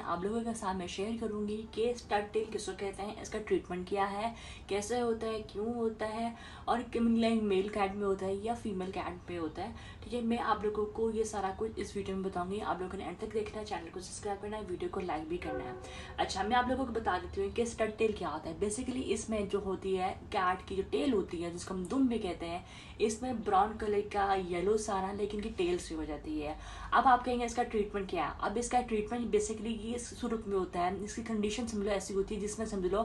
आप लोगों के साथ मैं शेयर करूंगी कि स्टड टेल किसको कहते हैं, इसका ट्रीटमेंट क्या है, कैसे होता है, क्यों होता है और मेल कैट में होता है या फीमेल कैट में होता है। ठीक है, मैं आप लोगों को ये सारा कुछ इस वीडियो में बताऊंगी। आप लोगों ने एंड तक देखना है, चैनल को सब्सक्राइब करना है, वीडियो को लाइक भी करना है। अच्छा, मैं आप लोगों को बता देती हूँ कि स्टड टेल क्या होता है। बेसिकली इसमें जो होती है कैट की जो टेल होती है, जिसको हम दुम भी कहते हैं, इसमें ब्राउन कलर का येलो सारा लेकिन की टेल से हो जाती है। अब आप कहेंगे इसका ट्रीटमेंट क्या है। अब इसका ट्रीटमेंट बेसिकली ये शुरू में होता है, इसकी कंडीशन समझ लो ऐसी होती है जिसमें समझ लो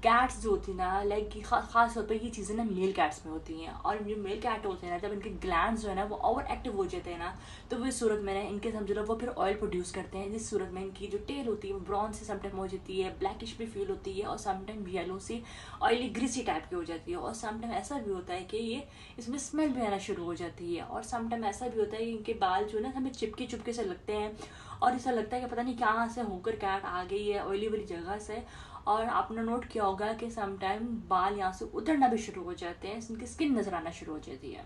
कैट्स जो होती है ना, लाइक खास तौर पर ये चीज़ें ना मेल कैट्स में होती हैं। और जो मेल कैट होते हैं ना, जब इनके ग्लैंड्स जो है ना वो ओवर एक्टिव हो जाते हैं ना, तो वो इस सूरत में ना इनके समझ लो वो फिर ऑयल प्रोड्यूस करते हैं, जिस सूरत में इनकी जो टेल होती है वो ब्राउन से समटाइम हो जाती है, ब्लैकिश भी फील होती है और समटाइम येलो से ऑयली ग्रीसी टाइप की हो जाती है। और समटाइम ऐसा भी होता है कि ये इसमें स्मेल भी आना शुरू हो जाती है। और समटाइम ऐसा भी होता है कि इनके बाल जो है ना हमें चिपके चुपके से लगते हैं और ऐसा लगता है कि पता नहीं कहाँ से होकर कैट आ गई है ऑयली वाली जगह से। और आपने नोट किया होगा कि समटाइम बाल यहाँ से उतरना भी शुरू हो जाते हैं, इनकी स्किन नजर आना शुरू हो जाती है।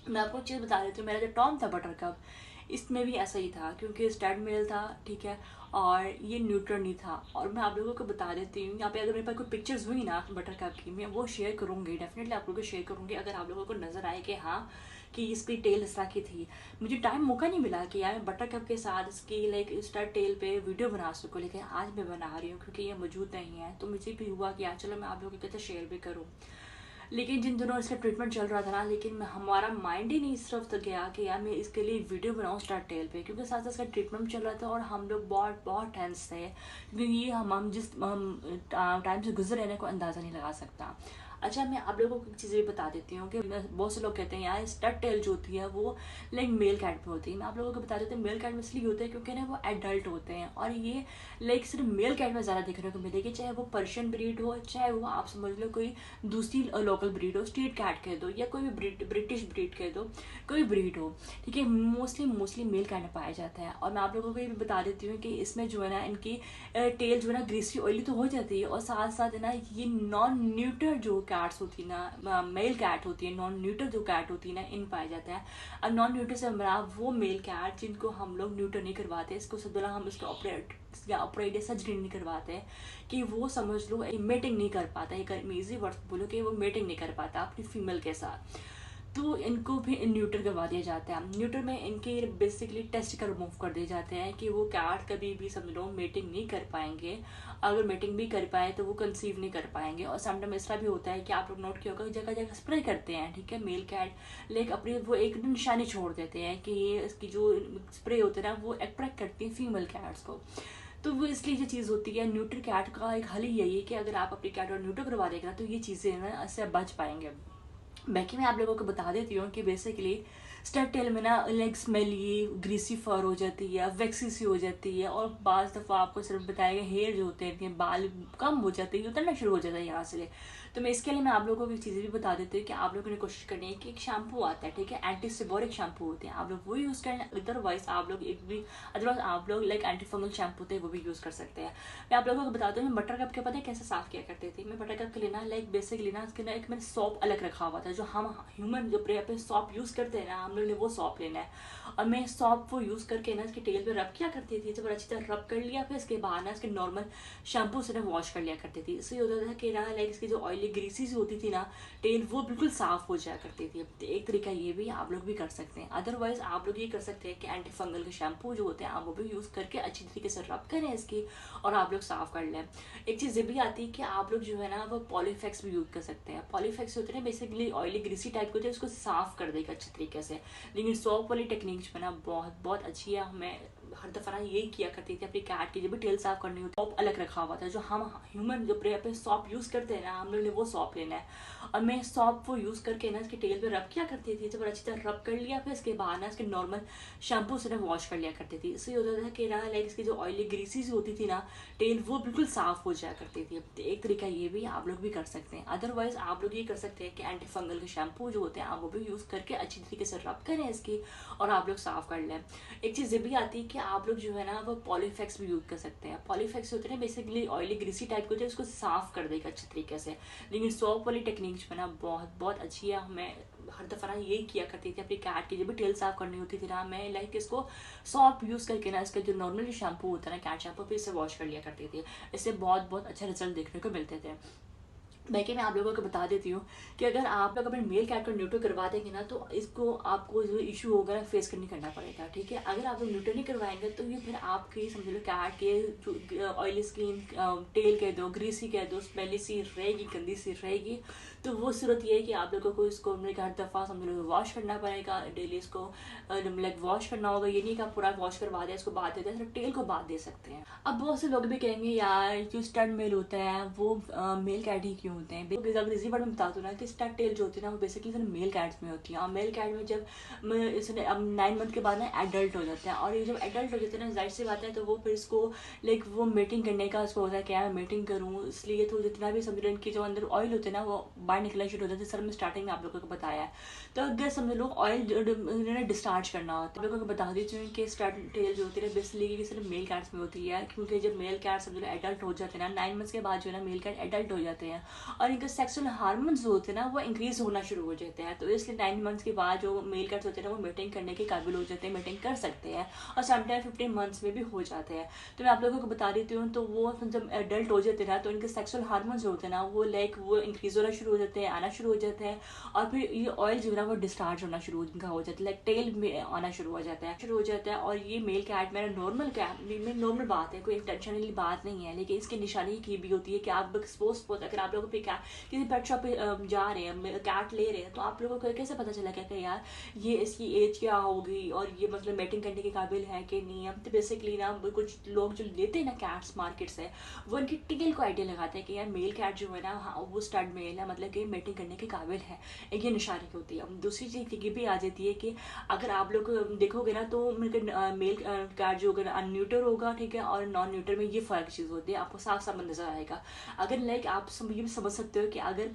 मैं आपको चीज़ बता देती हूँ, मेरा जो टॉम था बटर कप, इसमें भी ऐसा ही था क्योंकि स्टड मेल था, ठीक है, और ये न्यूट्रल नहीं था। और मैं आप लोगों को बता देती हूँ, यहाँ पे अगर मेरे पास कोई पिक्चर्स हुई ना बटर कप की, मैं वो शेयर करूँगी, डेफिनेटली आप लोगों को शेयर करूँगी अगर आप लोगों को नजर आए कि हाँ कि इसकी टेल इस तरह की थी। मुझे टाइम मौका नहीं मिला कि यार मैं बटर कप के साथ इसकी लाइक स्टड टेल पे वीडियो बना सकूँ, लेकिन आज मैं बना रही हूँ क्योंकि ये मौजूद नहीं है, तो मुझे भी हुआ कि यार चलो मैं आप लोगों के साथ शेयर भी करूँ। लेकिन जिन दिनों इसका ट्रीटमेंट चल रहा था ना, लेकिन हमारा माइंड ही नहीं इस तरफ तक गया कि यार मैं इसके लिए वीडियो बनाऊँ स्टार्ट टेल पे, क्योंकि साथ साथ इसका ट्रीटमेंट चल रहा था और हम लोग बहुत बहुत टेंस थे, क्योंकि ये हम जिस टाइम से गुजर रहने को अंदाज़ा नहीं लगा सकता। अच्छा, मैं आप लोगों को चीज़ें बता देती हूँ कि बहुत से लोग कहते हैं यार स्टड टेल जो होती है वो लाइक मेल कैट में होती है। मैं आप लोगों को बता देती हूँ मेल कैट में इसलिए होता है क्योंकि ना वो एडल्ट होते हैं और ये लाइक सिर्फ मेल कैट में ज़्यादा देखने को मिलेगी, चाहे वो पर्शियन ब्रीड हो, चाहे वो आप समझ लो कोई दूसरी लोकल ब्रीड हो, स्ट्रीट कैट कह दो या कोई भी ब्रिटिश ब्रीड कह दो, कोई ब्रीड हो, ठीक है, मोस्टली मेल कैट में पाया जाता है। और मैं आप लोगों को ये भी बता देती हूँ कि इसमें जो है ना इनकी टेल जो है ना ग्रीसी ऑयली तो हो जाती है, और साथ साथ है ना ये नॉन न्यूटर जो कैट्स होती है ना, मेल कैट होती है, नॉन न्यूटर जो कैट होती है ना, इन पाया जाता है। अब नॉन न्यूटर से हमारा वो मेल कैट जिनको हम लोग न्यूटर नहीं करवाते, इसको सदुल्ला हम इसको ऑपरेट या सर्जरी नहीं करवाते, कि वो समझ लो मेटिंग नहीं कर पाता, एक इजी वर्ड बोलो कि वो मेटिंग नहीं कर पाता अपनी फीमेल के साथ, तो इनको भी न्यूटर करवा दिया जाता है। न्यूटर में इनके बेसिकली टेस्ट कर रिमूव कर दिए जाते हैं कि वो कैट कभी भी समझ लो मेटिंग नहीं कर पाएंगे, अगर मेटिंग भी कर पाए तो वो कंसीव नहीं कर पाएंगे। और समटाइम ऐसा भी होता है कि आप लोग नोट किया होगा जगह जगह स्प्रे करते हैं, ठीक है, मेल कैट लेकिन अपनी वो एक निशानी छोड़ देते हैं कि ये इसकी जो स्प्रे होते हैं ना वो अट्रैक्ट करती है फीमेल कैट्स को। तो वो इसलिए ये चीज़ होती है। न्यूट्र कैट का एक हल ही यही है कि अगर आप अपनी कैट और न्यूट्र करवा देगा तो ये चीज़ें ना इससे बच पाएंगे। बाकी मैं आप लोगों को बता देती हूँ कि बेसिकली स्टड टेल में ना लेग स्मेली ग्रीसी फर हो जाती है, वैक्सी सी हो जाती है, और बाज़ दफ़ा आपको सिर्फ बताएगा हेयर जो होते हैं बाल कम हो जाते हैं, उतरना शुरू हो जाता है यहाँ से। तो मैं इसके लिए मैं आप लोगों को एक चीज़ें भी बता देती हूँ कि आप लोगों ने कोशिश करनी है कि एक शैम्पू आता है, ठीक है, एंटी सेबोरिक शैम्पू होते हैं, आप लोग वो यूज़ करें। अदरवाइज आप लोग एक भी आप लोग लाइक एंटी फंगल शैम्पू थे वो भी यूज़ कर सकते हैं। मैं आप लोगों को बताती हूँ मैं बटर कप के पता है कैसे साफ़ किया करती थी। मैं बटर कप के लिए ना लाइक बेसिकली ना उसके ना एक मैंने सॉप अलग रखा हुआ था, जो हम ह्यूमन जो प्रेयर पे सॉप यूज़ करते हैं ना, हम लोग ने वो सॉप लेना है। और मैं सॉप वो यूज़ करके ना इसके टेल पे रब किया करती थी, जब अच्छी तरह रब कर लिया फिर इसके बाद ना इसके नॉर्मल शैम्पू से ना वॉश कर लिया करती थी। इससे होता था कि ना लाइक इसकी जो ऑयली ग्रीसी सी होती थी ना टेल, वो बिल्कुल साफ़ हो जाया करती थी। तो एक तरीका ये भी आप लोग भी कर सकते हैं। अदरवाइज आप लोग ये कर सकते हैं कि एंटी फंगल के शैम्पू जो होते हैं आप वो भी यूज़ करके अच्छी तरीके से रब करें इसकी और आप लोग साफ़ कर लें। एक चीज़ ये भी आती है कि आप लोग जो है ना वो पॉलीफेक्स भी यूज़ कर सकते हैं। पॉलीफेक्स होते हैं बेसिकली ऑयली ग्रीसी टाइप के होते हैं, उसको साफ़ कर देगा अच्छे तरीके से। लेकिन सॉप वाली टेक्निक जो है ना बहुत बहुत अच्छी है। हमें हर दफ़ा ना यही किया करती थी अपनी कैट की जब भी टेल साफ करनी होती सॉप अलग रखा हुआ था, जो हम ह्यूमन जो प्रेयर पे सॉप यूज़ करते हैं ना, हम लोग ने वो सॉप लेना है। और मैं सॉप वो यूज़ करके ना इसके टेल पे रब किया करती थी, जब अच्छी तरह रब कर लिया फिर इसके बाद ना इसके नॉर्मल शैम्पू से ना वॉश कर लिया करती थी। इससे होता था कि ना लाइक इसकी जो ऑयली ग्रीसी सी होती थी ना टेल, वो बिल्कुल साफ़ हो जाया करती थी। तो एक तरीका ये भी आप लोग भी कर सकते हैं। अदरवाइज आप लोग ये कर सकते हैं कि एंटी फंगल के शैम्पू जो होते हैं आप वो भी यूज़ करके अच्छी तरीके से रब करें इसकी और आप लोग साफ़ कर लें। एक चीज़ ये भी आती है कि आप लोग जो है ना वो पॉलीफेक्स भी यूज़ कर सकते हैं। पॉलीफेक्स होते हैं ना बेसिकली ऑयली ग्रीसी टाइप के होते हैं, उसको साफ कर देगा अच्छे तरीके से। लेकिन सॉप वाली टेक्निक जो है ना बहुत बहुत अच्छी है। मैं हर दफ़ा ना यही किया करती थी अपनी कैट की, जब भी टेल साफ करनी होती थी ना, मैं लाइक इसको सॉप यूज़ करके ना, इसका जो नॉर्मल शैम्पू होता है ना कैट शैम्पू, फिर इससे वॉश कर लिया करती थी। इससे बहुत बहुत अच्छे रिजल्ट देखने को मिलते थे। बाकी मैं आप लोगों को बता देती हूँ कि अगर आप लोग अपने मेल कैट को न्यूट्रल करवा देंगे ना, तो इसको आपको जो इशू होगा ना फेस करना पड़ेगा, ठीक है। अगर आप लोग न्यूट्रल नहीं करवाएंगे तो ये फिर आपकी समझ लो कैट के जो ऑयली स्किन, टेल कह दो, ग्रीसी कह दो, स्मेली सी रहेगी, गंदी सी रहेगी। तो वो सूरत ये है कि आप लोगों को इसको हर दफ़ा समझ लो वॉश करना पड़ेगा डेली। इसको लाइक वॉश करना होगा, ये नहीं कि आप पूरा वॉश करवा दें इसको बाद देते हैं, सिर्फ टेल को बाद दे सकते हैं। अब बहुत से लोग भी कहेंगे यार जो स्टड मेल होता है वो मेल कैट ही क्यों होते हैं। इसी बार मैं बता दूँ ना कि स्टड टेल जो होती है ना वो बेसिकली मेल कैट्स में होती है। और मेल कैट में जब इसने अब 9 मंथ के बाद ना एडल्ट हो जाते हैं, और ये जब एडल्ट हो जाते हैं ना जाहिर सी बात है, तो वो फिर इसको लाइक वो मीटिंग करने का उसको होता है क्या मैं मीटिंग करूँ, इसलिए तो जितना भी समझ लो इनके जो अंदर ऑयल होते हैं ना वो बाहर निकलना शुरू हो जाते हैं। सर मैं स्टार्टिंग में आप लोगों को बताया है। तो अगर समझ लो ऑयल डिस्चार्ज करना होता है, आप लोगों को बता दीजिए कि स्टड टेल जो होती है बेसिकली सिर्फ मेल कैट्स में होती है, क्योंकि जब मेल कैट समझ लो एडल्ट हो जाते हैं ना 9 मंथ्स के बाद जो है ना मेल कैट एडल्ट हो जाते हैं, और इनके सेक्सुअल हार्मोन्स जो होते हैं ना वो इंक्रीज होना शुरू हो जाते हैं। तो इसलिए 9 मंथ्स के बाद जो मेल कैट्स होते हैं ना वो मीटिंग करने के काबिल हो जाते हैं, मीटिंग कर सकते हैं, और समटाइम 15 मंथ्स में भी हो जाते हैं। तो मैं आप लोगों को बता देती हूँ, तो वो जब एडल्ट हो जाते हैं ना तो इनके सेक्सुअल हार्मोन्स होते हैं ना वो लाइक वो इंक्रीज होना शुरू हो जाते हैं, आना शुरू हो जाते हैं, और फिर ये ऑयल जो है ना वो डिस्चार्ज होना शुरू हो जाता है, लाइक टेल में आना शुरू हो जाता है। और ये मेल कैट मेरा नॉर्मल बात है, कोई टेंशन वाली बात नहीं है। लेकिन इसकी निशानी की भी होती है कि आप सपोज अगर आप लोगों पे किसी पेट शॉप पे जा रहे हैं, कैट ले रहे हैं, तो आप लोगों को कैसे पता चला कि यार ये इसकी एज क्या होगी और ये मतलब मेटिंग करने के काबिल है कि नहीं है। तो बेसिकली ना कुछ लोग जो लेते हैं ना कैट्स मार्केट से, वो उनकी टेल को आइडिया लगाते हैं कि यार मेल कैट जो है ना हाँ वो स्टड मेल है, मतलब कि मेटिंग करने के काबिल है। एक ये निशानी होती है। दूसरी चीज़ ये भी आ जाती है कि अगर आप लोग देखोगे ना तो मेल कैट जो अगर अनन्यूटर होगा, ठीक है, और नॉन न्यूटर में ये फ़र्क चीज़ होती है, आपको साफ साफ नजर आएगा। अगर लाइक आप ये भी समझ सकते हो कि अगर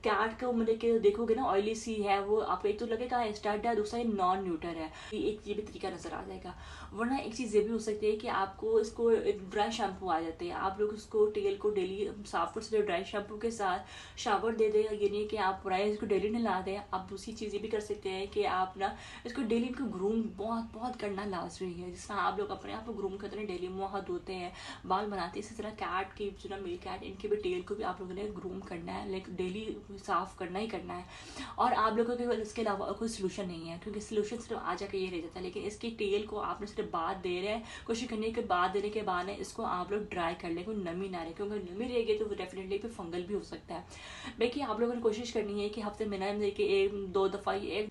कैट को मतलब कि देखोगे ना ऑयली सी है, वो आपको एक तो लगेगा स्टड है, दूसरा नॉन न्यूटर है, एक ये भी तरीका नजर आ जाएगा। वरना एक चीज़ ये भी हो सकती है कि आपको इसको ड्राई शैम्पू आ जाते हैं, आप लोग उसको टेल को डेली साफ कर सकते हो ड्राई शैम्पू के साथ, शावर दे दें। ये नहीं कि आप पूरा इसको डेली नहला दें। आप दूसरी चीज़ ये भी कर सकते हैं कि आप ना इसको डेली इनको ग्रूम बहुत बहुत करना लाजमी है। जिस तरह आप लोग अपने आप को ग्रूम करते हैं, डेली मुँह हाथ धोते हैं, बाल बनाते हैं, इसी तरह कैट की जो ना मेल कैट इनके भी टेल को भी आप लोगों ने ग्रूम करना है, लाइक डेली साफ करना ही करना है। और आप लोगों के इसके अलावा कोई सोल्यूशन नहीं है, क्योंकि सोल्यूशन सिर्फ आ जाकर ये रह जाता है। लेकिन इसकी टेल को आपने सिर्फ बाद दे रहे हैं, कोशिश करने के बाद देने के बाद इसको आप लोग ड्राई कर लें, कोई नमी ना रहे, क्योंकि नमी रहेगी तो डेफिनेटली फिर फंगल भी हो सकता है। बाकी आप लोगों ने कोशिश करनी है कि हफ्ते में ना देखिए 1-2 दफ़ा एक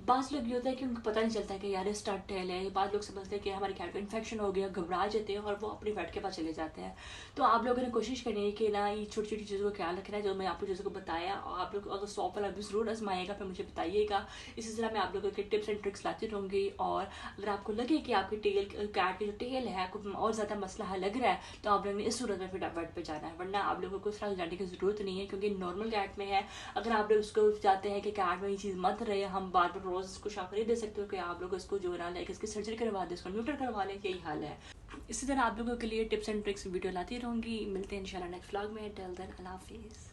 बाज़ लोग ये होता है कि उनको पता नहीं चलता कि यार स्टड टेल है। बाद लोग समझते हैं कि हमारे कैट को इन्फेक्शन हो गया, घबरा जाते हैं और वो अपनी वेट के पास चले जाते हैं। तो आप लोगों ने कोशिश करनी है कि ना ये छोटी छोटी चीज़ों का ख्याल रखना है, जो मैं आप लोग चीज़ों को बताया। और आप लोग अगर सॉप वाला भी ज़रूर आजमाइएगा, फिर मुझे बताइएगा। इसी तरह मैं आप लोगों के टिप्स एंड ट्रिक्स लाती रहूँगी। और अगर आपको लगे कि आपकी कैट की जो टेल है कुछ और ज़्यादा मसला है लग रहा है, तो आप लोगों ने इस सूरत में फिर वेट पर जाना है, वरना आप लोगों को इस तरह जाने की ज़रूरत नहीं है, क्योंकि नॉर्मल कैट में है। अगर आप लोग उसको चाहते हैं कि कैट में ये चीज़ मत रहे, हम बार बार रोज़ उसको शावर दे सकते हो कि आप लोग इसको जो है ना लाइक इसकी सर्जरी करवा दें, इसको न्यूट्रल करवा लें, यही हाल है। इसी तरह आप लोगों के लिए टिप्स एंड ट्रिक्स वीडियो लाती रहूँगी। मिलते हैं इंशाल्लाह नेक्स्ट व्लॉग में। टिल देन अल्लाह हाफिज़।